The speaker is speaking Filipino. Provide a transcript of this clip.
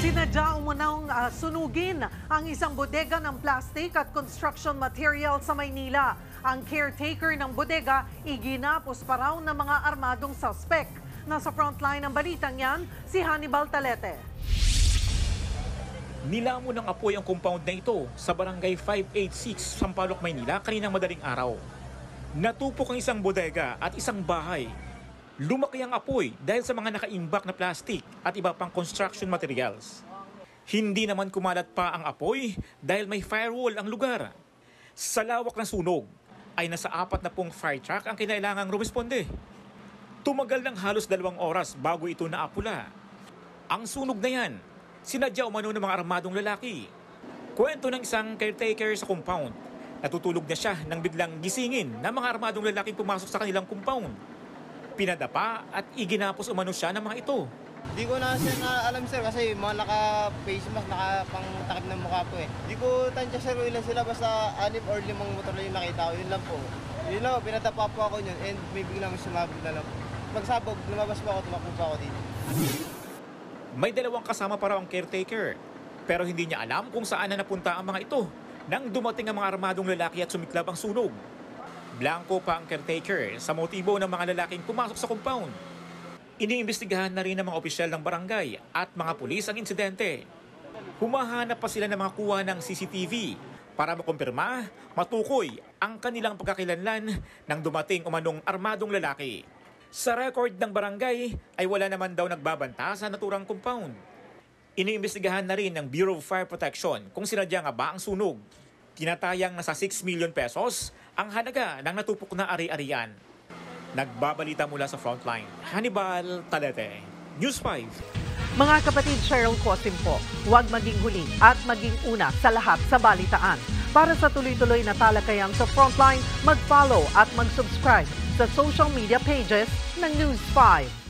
Sinadya umunang sunugin ang isang bodega ng plastic at construction material sa Maynila. Ang caretaker ng bodega, iginapos pa raw ng mga armadong suspect. Nasa frontline ng balitang yan, si Hannibal Talete. Nilamon ng apoy ang compound na ito sa barangay 586, Sampaloc, Maynila kaninang madaling araw. Natupok ang isang bodega at isang bahay. Lumaki ang apoy dahil sa mga nakaimbak na plastic at iba pang construction materials. Hindi naman kumalat pa ang apoy dahil may firewall ang lugar. Sa lawak ng sunog ay nasa 40 fire truck ang kinailangang rumisponde. Tumagal ng halos 2 oras bago ito naapula. Ang sunog na yan, sinadya umano ng mga armadong lalaki. Kwento ng isang caretaker sa compound. Natutulog na siya nang biglang gisingin ng mga armadong lalaking pumasok sa kanilang compound. Pinadapa at iginapos umano siya ng mga ito. Di ko na alam sir kasi mga naka-face mask, nakapangtakip ng mukha po eh. Di ko tansya sir kung ilan sila, basta 6 or 5 motor lang yung nakita ko, yun lang po. Yun lang, pinadapa po ako yun and may biglang sumabog na lang po. Pagsabog, lumabas po ako, tumakbo po ako dito. May 2 kasama pa raw ang caretaker, pero hindi niya alam kung saan na napunta ang mga ito nang dumating ang mga armadong lalaki at sumiklab ang sunog. Blanco pa ang caretaker sa motibo ng mga lalaking pumasok sa compound. Iniimbestigahan na rin ng mga opisyal ng barangay at mga pulis ang insidente. Humahanap pa sila ng mga kuha ng CCTV para makumpirma, matukoy ang kanilang pagkakilanlan nang dumating umanong armadong lalaki. Sa record ng barangay ay wala naman daw nagbabanta sa naturang compound. Iniimbestigahan na rin ng Bureau of Fire Protection kung sinadya nga ba ang sunog. Tinatayang nasa 6 million pesos ang halaga ng natupok na ari-arian. Nagbabalita mula sa frontline, Hannibal Talete, News 5. Mga kapatid, Cheryl Cosim po, huwag maging huli at maging una sa lahat sa balitaan. Para sa tuloy-tuloy na talakayan sa frontline, mag-follow at mag-subscribe sa social media pages ng News 5.